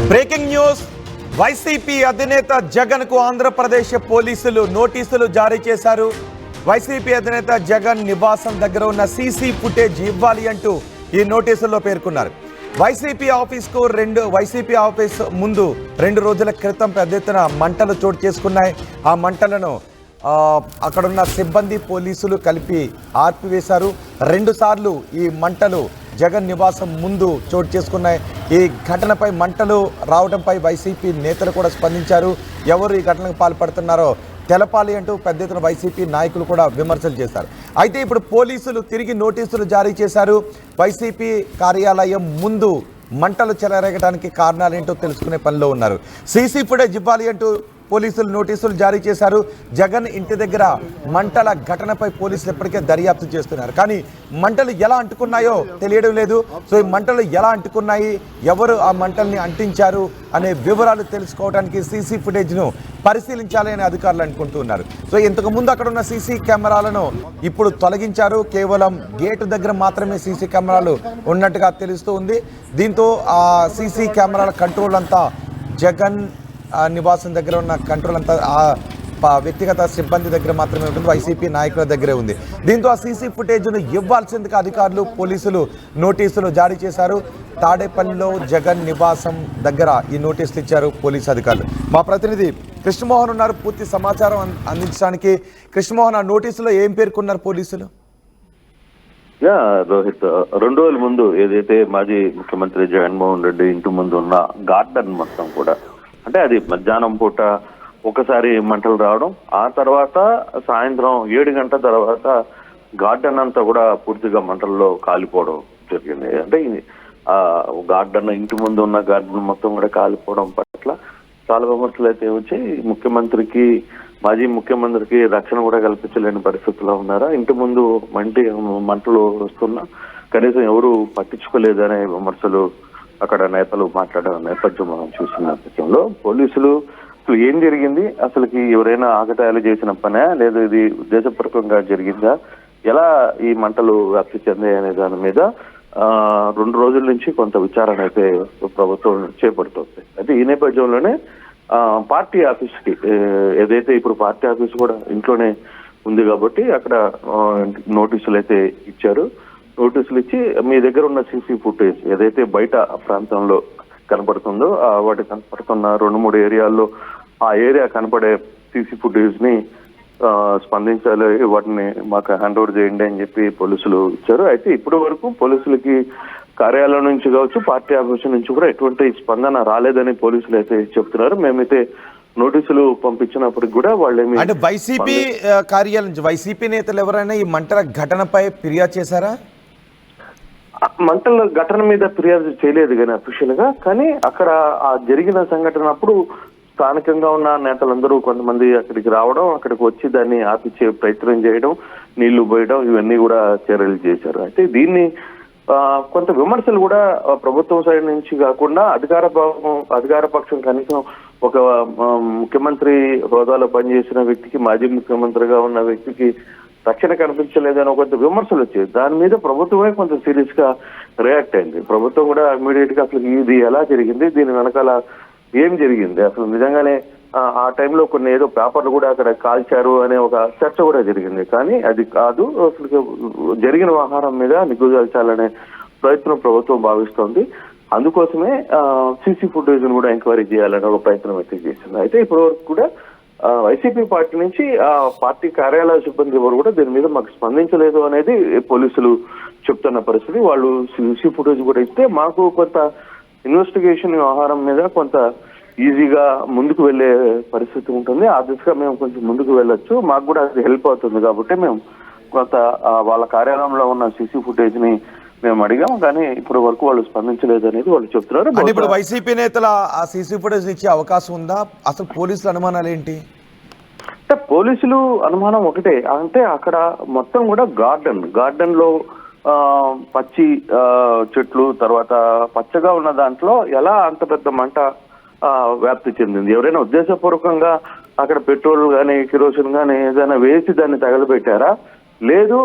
Breaking news. YCP అధినేత జగన్ కు ఆంధ్రప్రదేశ్ పోలీసులు నోటీసులు జారీ చేశారు. వైసీపీ అధినేత జగన్ నివాసం దగ్గర ఉన్న సీసీ ఫుటేజ్ ఇవ్వాలి అంటూ ఈ నోటీసుల్లో పేర్కొన్నారు. వైసీపీ ఆఫీస్ ముందు 2 రోజుల క్రితం పెద్ద ఎత్తున మంటలు చోటు చేసుకున్నాయి. ఆ మంటలను అక్కడున్న సిబ్బంది పోలీసులు కలిపి ఆర్పివేశారు. 2 సార్లు ఈ మంటలు జగన్ నివాసం ముందు చోటు చేసుకున్నాయి. ఈ ఘటనపై మంటలు రావడంపై వైసీపీ నేతలు కూడా స్పందించారు. ఎవరు ఈ ఘటనకు పాల్పడుతున్నారో తెలపాలి అంటూ పెద్ద ఎత్తున వైసీపీ నాయకులు కూడా విమర్శలు చేశారు. అయితే ఇప్పుడు పోలీసులు తిరిగి నోటీసులు జారీ చేశారు. వైసీపీ కార్యాలయం ముందు మంటలు చెలరేగడానికి కారణాలేంటో తెలుసుకునే పనిలో ఉన్నారు. సీసీ ఫుటేజ్ ఇవ్వాలి అంటూ పోలీసులు నోటీసులు జారీ చేశారు. జగన్ ఇంటి దగ్గర మంటల ఘటనపై పోలీసులు ఇప్పటికే దర్యాప్తు చేస్తున్నారు. కానీ మంటలు ఎలా అంటుకున్నాయో తెలియడం లేదు. సో ఈ మంటలు ఎలా అంటుకున్నాయి, ఎవరు ఆ మంటల్ని అంటించారు అనే వివరాలు తెలుసుకోవడానికి సీసీ ఫుటేజ్ను పరిశీలించాలి అని అధికారులు అనుకుంటున్నారు. సో ఇంతకుముందు అక్కడ ఉన్న సీసీ కెమెరాలను ఇప్పుడు తొలగించారు. కేవలం గేటు దగ్గర మాత్రమే సీసీ కెమెరాలు ఉన్నట్టుగా తెలుస్తూ ఉంది. దీంతో ఆ సీసీ కెమెరాల కంట్రోల్ అంతా జగన్ నివాసం దగ్గర ఉన్న కంట్రోల్ అంతా వ్యక్తిగత సిబ్బంది దగ్గర మాత్రమే ఉంటుంది, వైసీపీ నాయకుల దగ్గరే ఉంది. దీంతో ఆ సీసీ ఫుటేజ్ను ఇవ్వాల్సిందిగా అధికారులు పోలీసులు నోటీసులు జారీ చేశారు. తాడేపల్లిలో జగన్ నివాసం దగ్గర ఈ నోటీసులు ఇచ్చారు పోలీసు అధికారులు. మా ప్రతినిధి కృష్ణమోహన్ ఉన్నారు పూర్తి సమాచారం అందించడానికి. కృష్ణమోహన్, ఆ నోటీసులో ఏం పేర్కొన్నారు పోలీసులు? రోహిత్, 2 రోజుల ముందు ఏదైతే మాజీ ముఖ్యమంత్రి జగన్మోహన్ రెడ్డి ఇంటి ముందు ఉన్న గార్డెన్ మొత్తం కూడా, అంటే అది మధ్యాహ్నం పూట ఒకసారి మంటలు రావడం, ఆ తర్వాత సాయంత్రం 7 గంటల తర్వాత గార్డెన్ అంతా కూడా పూర్తిగా మంటల్లో కాలిపోవడం జరిగింది. అంటే ఆ గార్డెన్, ఇంటి ముందు ఉన్న గార్డెన్ మొత్తం కూడా కాలిపోవడం పట్ల చాలా విమర్శలు అయితే వచ్చి మాజీ ముఖ్యమంత్రికి రక్షణ కూడా కల్పించలేని పరిస్థితుల్లో ఉన్నారా. ఇంటి ముందు మంటలు వస్తున్నా కనీసం ఎవరు పట్టించుకోలేదనే విమర్శలు అక్కడ నేతలు మాట్లాడే నేపథ్యం మనం చూసిన నేపథ్యంలో పోలీసులు అసలు ఏం జరిగింది, అసలుకి ఎవరైనా ఆగతాయాలు చేసిన పనే, లేదా ఇది ఉద్దేశపూర్వకంగా జరిగిందా, ఎలా ఈ మంటలు వ్యాప్తి చెందాయి అనే దాని మీద 2 రోజుల నుంచి కొంత విచారణ అయితే ప్రభుత్వం చేపడుతుంది. అయితే ఈ నేపథ్యంలోనే పార్టీ ఆఫీస్కి, ఏదైతే ఇప్పుడు పార్టీ ఆఫీస్ కూడా ఇంట్లోనే ఉంది కాబట్టి అక్కడ నోటీసులు అయితే ఇచ్చారు. నోటీసులు ఇచ్చి మీ దగ్గర ఉన్న సీసీ ఫుటేజ్ ఏదైతే బయట ప్రాంతంలో కనపడుతుందో వాటి కనపడుతున్న 2-3 ఏరియాల్లో ఆ ఏరియా కనపడే సీసీ ఫుటేజ్ ని స్పందించాలి, వాటిని మాకు హ్యాండ్ ఓవర్ చేయండి అని చెప్పి పోలీసులు ఇచ్చారు. అయితే ఇప్పటి వరకు పోలీసులకి కార్యాలయం నుంచి కావచ్చు, పార్టీ ఆఫీస్ నుంచి కూడా ఎటువంటి స్పందన రాలేదని పోలీసులు అయితే చెప్తున్నారు. మేమైతే నోటీసులు పంపించినప్పటికి కూడా వాళ్ళేమి, అంటే వైసీపీ కార్యాలయం నుంచి వైసీపీ నేతలు ఎవరైనా ఈ మంటల ఘటనపై ఫిర్యాదు చేశారా? మంటల ఘటన మీద ఫిర్యాదు చేయలేదు కానీ అఫీషియల్ గా, కానీ అక్కడ ఆ జరిగిన సంఘటన అప్పుడు స్థానికంగా ఉన్న నేతలందరూ కొంతమంది అక్కడికి రావడం, అక్కడికి వచ్చి దాన్ని ఆపిచ్చే ప్రయత్నం చేయడం, నీళ్లు పోయడం, ఇవన్నీ కూడా చర్యలు చేశారు. అయితే దీన్ని కొంత విమర్శలు కూడా ప్రభుత్వం సైడ్ నుంచి కాకుండా అధికార పక్షం కనీసం ఒక ముఖ్యమంత్రి హోదాలో పనిచేసిన వ్యక్తికి, మాజీ ముఖ్యమంత్రిగా ఉన్న వ్యక్తికి రక్షణ కనిపించలేదని కొంత విమర్శలు వచ్చాయి. దాని మీద ప్రభుత్వమే కొంత సీరియస్ గా రియాక్ట్ అయింది. ప్రభుత్వం కూడా ఇమీడియట్ గా అసలు ఇది ఎలా జరిగింది, దీని వెనకాల ఏం జరిగింది, అసలు నిజంగానే ఆ టైంలో కొన్ని ఏదో పేపర్లు కూడా అక్కడ కాల్చారు అనే ఒక చర్చ కూడా జరిగింది. కానీ అది కాదు, అసలు జరిగిన వ్యవహారం మీద నిగ్గుదాల్చాలనే ప్రయత్నం ప్రభుత్వం భావిస్తోంది. అందుకోసమే సీసీ ఫుటేజ్ కూడా ఎంక్వైరీ చేయాలనే ఒక ప్రయత్నం అయితే చేసింది. అయితే ఇప్పటి వరకు కూడా వైసీపీ పార్టీ నుంచి ఆ పార్టీ కార్యాలయ సిబ్బంది ఎవరు కూడా దీని మీద మాకు స్పందించలేదు అనేది పోలీసులు చెప్తున్న పరిస్థితి. వాళ్ళు సీసీ ఫుటేజ్ కూడా ఇస్తే మాకు కొంత ఇన్వెస్టిగేషన్ వ్యవహారం మీద కొంత ఈజీగా ముందుకు వెళ్లే పరిస్థితి ఉంటుంది. ఆ దిశగా మేము కొంచెం ముందుకు వెళ్ళొచ్చు, మాకు కూడా అది హెల్ప్ అవుతుంది కాబట్టి మేము కొంత వాళ్ళ కార్యాలయంలో ఉన్న సీసీ ఫుటేజ్ ని మేము అడిగాం. కానీ ఇప్పటి వరకు వాళ్ళు స్పందించలేదు అనేది వాళ్ళు చెప్తున్నారు. ఇప్పుడు వైసీపీ నేతల ఆ సీసీ ఫుటేజ్ ఇచ్చే అవకాశం ఉందా? అసలు పోలీసుల అనుమానాలు ఏంటి? అంటే పోలీసులు అనుమానం ఒకటే, అంటే అక్కడ మొత్తం కూడా గార్డెన్ లో పచ్చి చెట్లు, తర్వాత పచ్చగా ఉన్న దాంట్లో ఎలా అంత పెద్ద మంట వ్యాప్తి చెందింది? ఎవరైనా ఉద్దేశపూర్వకంగా అక్కడ పెట్రోల్ కానీ కిరోసిన్ కానీ ఏదైనా వేసి దాన్ని తగలబెట్టారా, లేదు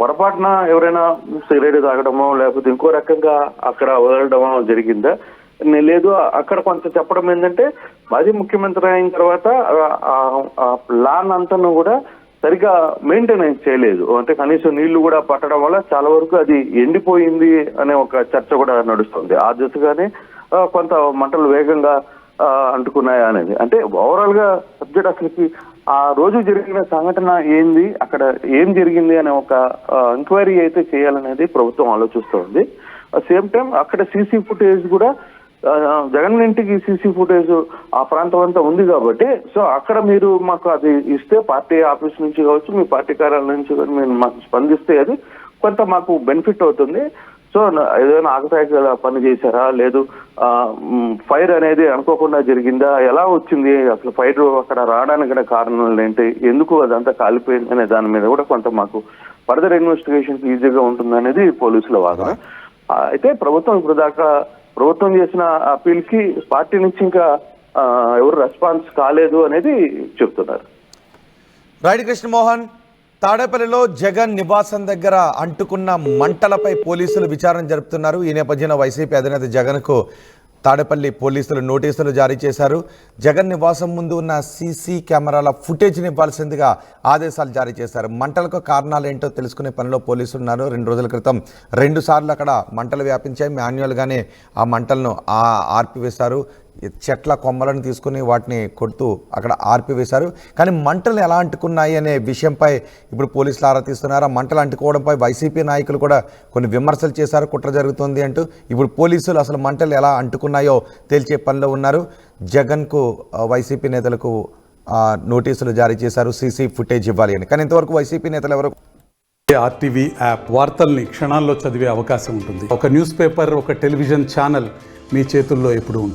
పొరపాటున ఎవరైనా సిగరెట్ తాగడమో లేకపోతే ఇంకో రకంగా అక్కడ వదలడమో జరిగిందా? లేదు. అక్కడ కొంత చెప్పడం ఏంటంటే మాజీ ముఖ్యమంత్రి అయిన తర్వాత ఆ ప్లాన్ అంతా కూడా సరిగా మెయింటెనెన్స్ చేయలేదు. అంటే కనీసం నీళ్లు కూడా పట్టడం వల్ల చాలా వరకు అది ఎండిపోయింది అనే ఒక చర్చ కూడా నడుస్తుంది. ఆ దిశగానే కొంత మంటలు వేగంగా అంటుకున్నాయా అనేది. అంటే ఓవరాల్ గా సబ్జెక్ట్ అసలుకి ఆ రోజు జరిగిన సంఘటన ఏంది, అక్కడ ఏం జరిగింది అనే ఒక ఎంక్వైరీ అయితే చేయాలనేది ప్రభుత్వం ఆలోచిస్తోంది. సేమ్ టైం అక్కడ సీసీ ఫుటేజ్ కూడా జగన్ ఇంటికి సీసీ ఫుటేజ్ ఆ ప్రాంతం అంతా ఉంది కాబట్టి సో అక్కడ మీరు మాకు అది ఇస్తే పార్టీ ఆఫీస్ నుంచి కావచ్చు, మీ పార్టీ కార్యాలయం నుంచి కానీ మీరు మాకు స్పందిస్తే అది కొంత మాకు బెనిఫిట్ అవుతుంది. సో ఏదైనా ఆకతాయిగా పని చేశారా, లేదు ఫైర్ అనేది అనుకోకుండా జరిగిందా, ఎలా వచ్చింది, అసలు ఫైర్ అక్కడ రావడానికి కూడా కారణాలు ఏంటి, ఎందుకు అదంతా కాలిపోయింది అనే దాని మీద కూడా కొంత మాకు ఫర్దర్ ఇన్వెస్టిగేషన్ ఈజీగా ఉంటుంది అనేది పోలీసుల వాదన. అయితే ప్రభుత్వం ఇప్పుడు దాకా ప్రభుత్వం చేసిన అప్పీల్ కి పార్టీ నుంచి ఇంకా ఎవరు రెస్పాన్స్ కాలేదు అనేది చెప్తున్నారు. రైట్ కృష్ణమోహన్, తాడేపల్లిలో జగన్ నివాసం దగ్గర అంటుకున్న మంటలపై పోలీసులు విచారణ జరుపుతున్నారు. ఈ నేపథ్యంలో వైసీపీ అధినేత జగన్కు తాడేపల్లి పోలీసులు నోటీసులు జారీ చేశారు. జగన్ నివాసం ముందు ఉన్న సీసీ కెమెరాల ఫుటేజ్ని ఇవ్వాల్సిందిగా ఆదేశాలు జారీ చేశారు. మంటలకు కారణాలు ఏంటో తెలుసుకునే పనిలో పోలీసులు ఉన్నారు. 2 రోజుల క్రితం 2 సార్లు అక్కడ మంటలు వ్యాపించాయి. మాన్యువల్గానే ఆ మంటలను ఆర్పివేశారు. చెట్ల కొమ్మలను తీసుకుని వాటిని కొడుతూ అక్కడ ఆర్పివేశారు. కానీ మంటలు ఎలా అంటుకున్నాయి అనే విషయంపై ఇప్పుడు పోలీసులు ఆరా తీస్తున్నారు. ఆ మంటలు అంటుకోవడంపై వైసీపీ నాయకులు కూడా కొన్ని విమర్శలు చేశారు, కుట్ర జరుగుతుంది అంటూ. ఇప్పుడు పోలీసులు అసలు మంటలు ఎలా అంటుకున్నాయో తేల్చే పనిలో ఉన్నారు. జగన్కు వైసీపీ నేతలకు నోటీసులు జారీ చేశారు, సీసీ ఫుటేజ్ ఇవ్వాలి అని. కానీ ఇంతవరకు వైసీపీ నేతలు ఎవరు ఆర్టీవీ యాప్ వార్తల్ని క్షణాల్లో చదివే అవకాశం ఉంటుంది. ఒక న్యూస్ పేపర్, ఒక టెలివిజన్ ఛానల్ మీ చేతుల్లో ఎప్పుడు ఉంటాయి.